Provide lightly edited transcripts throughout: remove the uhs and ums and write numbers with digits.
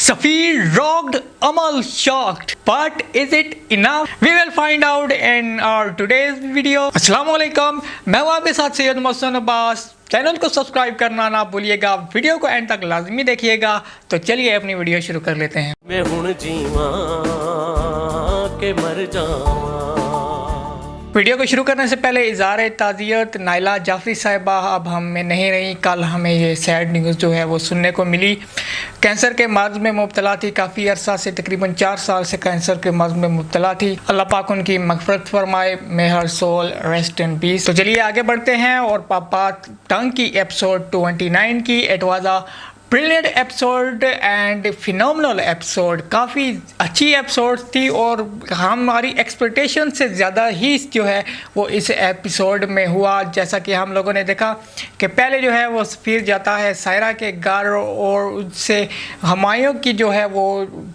Safir rocked, Amal shocked. But is it enough? We will find out in our today's video. अस्सलामुअलैकुम, मैं हूं आपके साथ Syed Mohsin Abbas. Channel को सब्सक्राइब करना ना भूलिएगा, वीडियो को एंड तक लाजमी देखिएगा। तो चलिए अपनी वीडियो शुरू कर लेते हैं। मैं हुण जीवा के मर जावा। वीडियो को शुरू करने से पहले इज़हार ताज़ियत, नाइला जाफरी साहिबा अब हम में नहीं रही। कल हमें ये सैड न्यूज़ जो है वो सुनने को मिली। कैंसर के मर्ज़ में मुब्तला थी, काफ़ी अरसा से तकरीबन 4 साल से कैंसर के मर्ज़ में मुब्तला थी। अल्लाह पाक उनकी मग़फ़िरत फरमाए, मे हर सोल रेस्ट इन पीस। तो चलिए आगे बढ़ते हैं और पापा टंग की एपिसोड 29 की। It was a brilliant episode and phenomenal episode. काफ़ी अच्छी एपिसोड थी और हमारी एक्सपेक्टेशन से ज़्यादा ही जो है वो इस एपिसोड में हुआ। जैसा कि हम लोगों ने देखा कि पहले जो है वो सफ़ीर जाता है सायरा के घर और उससे हुमायूं की जो है वो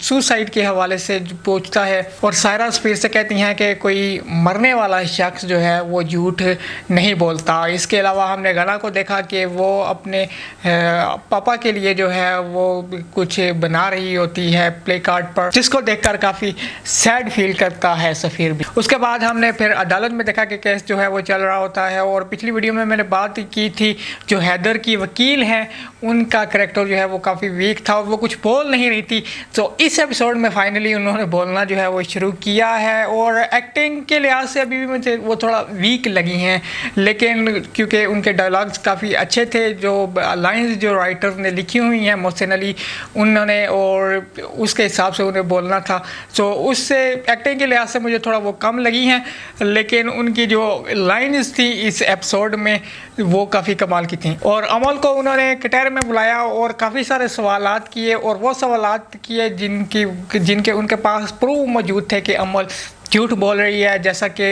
सुसाइड के हवाले से पूछता है और सायरा सफ़ीर से कहती हैं कि कोई मरने वाला शख्स जो है वो झूठ नहीं बोलता। इसके अलावा हमने गना को देखा कि वो अपने पापा के लिए जो है वो कुछ बना रही होती है प्ले कार्ड पर, जिसको देखकर काफ़ी सैड फील करता है सफ़ीर भी। उसके बाद हमने फिर अदालत में देखा कि केस जो है वो चल रहा होता है और पिछली वीडियो में मैंने बात की थी जो हैदर की वकील हैं उनका करैक्टर जो है वो काफ़ी वीक था और वो कुछ बोल नहीं रही थी। तो इस एपिसोड में फाइनली उन्होंने बोलना जो है वो शुरू किया है और एक्टिंग के लिहाज से अभी भी मुझे वो थोड़ा वीक लगी हैं, लेकिन क्योंकि उनके डायलॉग्स काफ़ी अच्छे थे, जो लाइंस जो राइटर ने लिखी हुई हैं मोहसिन अली उन्होंने, और उसके हिसाब से उन्हें बोलना था। तो उससे एक्टिंग के लिहाज से मुझे थोड़ा वो कम लगी हैं, लेकिन उनकी जो लाइंस थी इस एपिसोड में वो काफ़ी कमाल की थी। और अमल को उन्होंने कटहरे में बुलाया और काफ़ी सारे सवालात किए और वो सवालात किए जिनके उनके पास प्रूफ मौजूद थे कि अमल झूठ बोल रही है। जैसा कि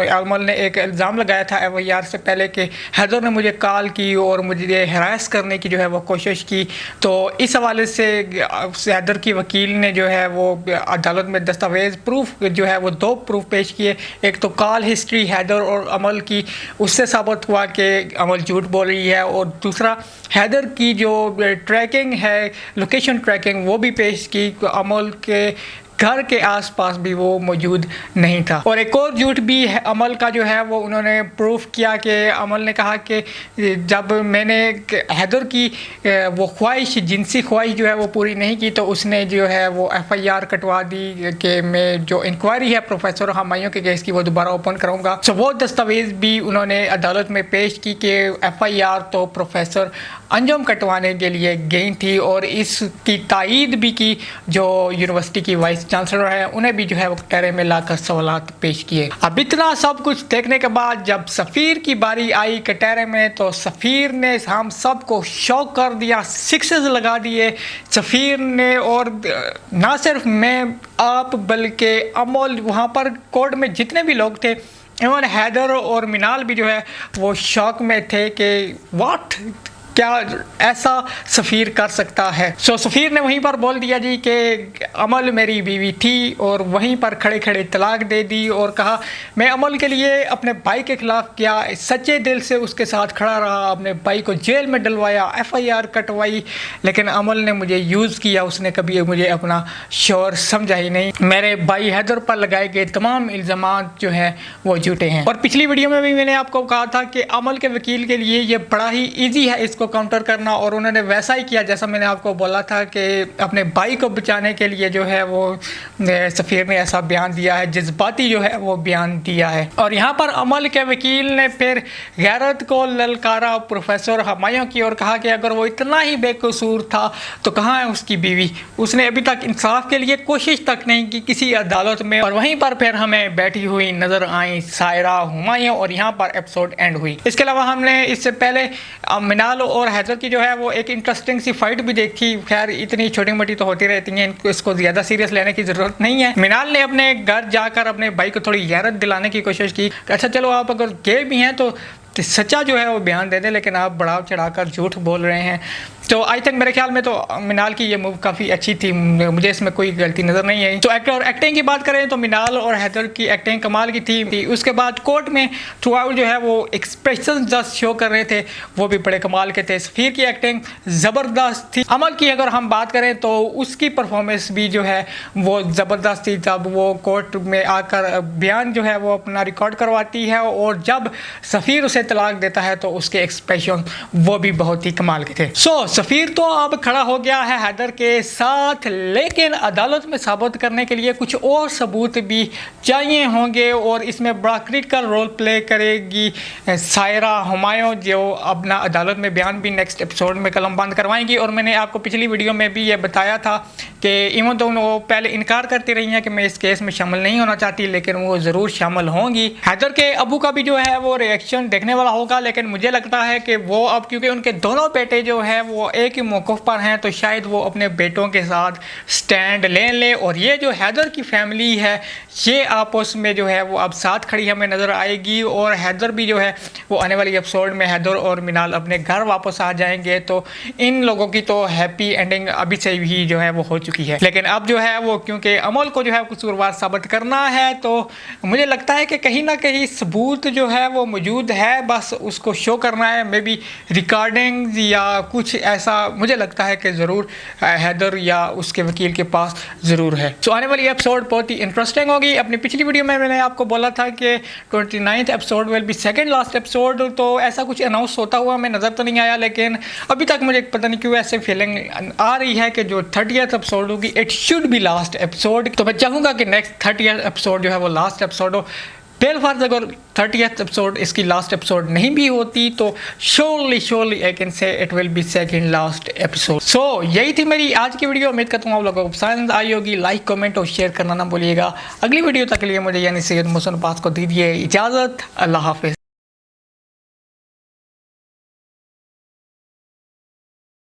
अमल ने एक इल्ज़ाम लगाया था FIR से पहले कि हैदर ने मुझे कॉल की और मुझे हरास करने की जो है वो कोशिश की। तो इस हवाले से हैदर की वकील ने जो है वो अदालत में दस्तावेज़ प्रूफ जो है वो 2 प्रूफ पेश किए। एक तो कॉल हिस्ट्री हैदर और अमल की, उससे साबित हुआ कि अमल झूठ बोल रही है, और दूसरा हैदर की जो ट्रैकिंग है, लोकेशन ट्रैकिंग, वो भी पेश की। अमल के घर के आसपास भी वो मौजूद नहीं था। और एक और झूठ भी है अमल का जो है वो उन्होंने प्रूफ किया कि अमल ने कहा कि जब मैंने हैदर की वो ख्वाहिश, जिनसी ख्वाहिश जो है वो पूरी नहीं की, तो उसने जो है वो FIR कटवा दी कि मैं जो इंक्वायरी है प्रोफेसर हुमायूं के केस की वो दोबारा ओपन कराऊंगा। तो वो दस्तावेज़ भी उन्होंने अदालत में पेश की कि FIR तो प्रोफेसर अंजुम कटवाने के लिए गई थी, और इसकी तायीद भी की जो यूनिवर्सिटी की वाइस चांसलर है, उन्हें भी जो है वो कटहरे में लाकर सवालात पेश किए। अब इतना सब कुछ देखने के बाद जब सफ़ीर की बारी आई कटहरे में, तो सफ़ीर ने हम सब को शॉक कर दिया, सिक्सेस लगा दिए सफ़ीर ने। और ना सिर्फ मैं आप बल्कि अमल, वहाँ पर कोर्ट में जितने भी लोग थे, इवन हैदर और मिनाल भी जो है वो शॉक में थे कि व्हाट, क्या ऐसा सफ़ीर कर सकता है। सो सफ़ीर ने वहीं पर बोल दिया जी कि अमल मेरी बीवी थी, और वहीं पर खड़े खड़े तलाक दे दी और कहा मैं अमल के लिए अपने भाई के ख़िलाफ़ किया, सच्चे दिल से उसके साथ खड़ा रहा, अपने भाई को जेल में डलवाया, FIR कटवाई, लेकिन अमल ने मुझे यूज़ किया, उसने कभी मुझे अपना शौहर समझा ही नहीं। मेरे भाई हैदर पर लगाए गए तमाम इल्ज़ामात जो हैं वो झूठे हैं। और पिछली वीडियो में भी मैंने आपको कहा था कि अमल के वकील के लिए ये बड़ा ही ईजी है इसको काउंटर करना, और उन्होंने वैसा ही किया जैसा मैंने आपको बोला था कि अपने भाई को बचाने के लिए जो है वो सफ़ीर ने ऐसा बयान दिया है, जज्बाती जो है वो बयान दिया है। और यहाँ पर अमल के वकील ने फिर गैरत को ललकारा प्रोफेसर हुमायूं की और कहा कि अगर वो इतना ही बेकसूर था तो कहाँ है उसकी बीवी, उसने अभी तक इंसाफ के लिए कोशिश तक नहीं की किसी अदालत में। और वहीं पर फिर हमें बैठी हुई नज़र आई सायरा, हुमायूं, और यहाँ पर एपिसोड एंड हुई। इसके अलावा हमने इससे पहले मिनाल और हैदर की जो है वो एक इंटरेस्टिंग सी फाइट भी देखी। खैर इतनी छोटी मोटी तो होती रहती हैं, इसको ज़्यादा सीरियस लेने की ज़रूरत नहीं है। मिनाल ने अपने घर जाकर अपने भाई को थोड़ी गैरत दिलाने की कोशिश की। अच्छा चलो आप अगर गए भी हैं तो सच्चा जो है वो बयान दे दें, लेकिन आप बढ़ाव चढ़ाकर झूठ बोल रहे हैं। तो आई थिंक मेरे ख्याल में तो मिनाल की ये मूव काफ़ी अच्छी थी, मुझे इसमें कोई गलती नज़र नहीं आई। तो एक्टिंग की बात करें तो मिनाल और हैदर की एक्टिंग कमाल की थी। उसके बाद कोर्ट में थ्रू आउट जो है वो एक्सप्रेशन जस्ट शो कर रहे थे, वो भी बड़े कमाल के थे। सफ़ीर की एक्टिंग ज़बरदस्त थी। अमल की अगर हम बात करें तो उसकी परफॉर्मेंस भी जो है वो ज़बरदस्त थी। जब वो कोर्ट में आकर बयान जो है वो अपना रिकॉर्ड करवाती है और जब सफ़ीर उसे तलाक देता है तो उसके एक्सप्रेशन वो भी बहुत ही कमाल के थे। सफ़ीर तो अब खड़ा हो गया है हैदर के साथ, लेकिन अदालत में साबित करने के लिए कुछ और सबूत भी चाहिए होंगे और इसमें बड़ा क्रिटिकल रोल प्ले करेगी सायरा हुमायूं, जो अपना अदालत में बयान भी नेक्स्ट एपिसोड में कलम बंद करवाएंगी। और मैंने आपको पिछली वीडियो में भी ये बताया था कि इवन तो वो पहले इनकार करती रही हैं कि मैं इस केस में शामिल नहीं होना चाहती, लेकिन वो ज़रूर शामिल होंगी। हैदर के अबू का भी जो है वो रिएक्शन देखने वाला होगा, लेकिन मुझे लगता है कि वो अब क्योंकि उनके दोनों बेटे जो है वो एक ही मौक़िफ़ पर हैं तो शायद वो अपने बेटों के साथ स्टैंड ले और ये जो हैदर की फैमिली है ये आपस में जो है वो अब साथ खड़ी हमें नज़र आएगी। और हैदर भी जो है वो आने वाली एपिसोड में हैदर और मिनाल अपने घर वापस आ जाएंगे, तो इन लोगों की तो हैप्पी एंडिंग अभी से ही जो है वो हो चुकी है। लेकिन अब जो है वो क्योंकि अमल को जो है कसूरवार साबित करना है तो मुझे लगता है कि कहीं ना कहीं सबूत जो है वो मौजूद है, बस उसको शो करना है। मे बी रिकॉर्डिंग या कुछ ऐसा मुझे लगता है कि ज़रूर हैदर या उसके वकील के पास ज़रूर है। तो आने वाली एपिसोड बहुत ही इंटरेस्टिंग होगी। अपनी पिछली वीडियो में मैंने आपको बोला था कि 29th episode will be second last episode, तो ऐसा कुछ अनाउंस होता हुआ हमें नज़र तो नहीं आया, लेकिन अभी तक मुझे पता नहीं क्यों ऐसे फीलिंग आ रही है कि जो 30th एपिसोड होगी it should be last episode. तो मैं चाहूँगा कि नेक्स्ट 30th एपिसोड जो है वो लास्ट एपिसोड हो। बेलफार्ज अगर 30th एपिसोड इसकी लास्ट एपिसोड नहीं भी होती तो surely I can say it will be second last episode. So यही थी मेरी आज की वीडियो। उम्मीद करता हूँ आप लोगों को पसंद आई होगी। लाइक कमेंट और शेयर करना ना भूलिएगा। अगली वीडियो तक के लिए मुझे यानी सैयद मोहसिन अब्बास को दीजिए इजाज़त। अल्लाह हाफिज़।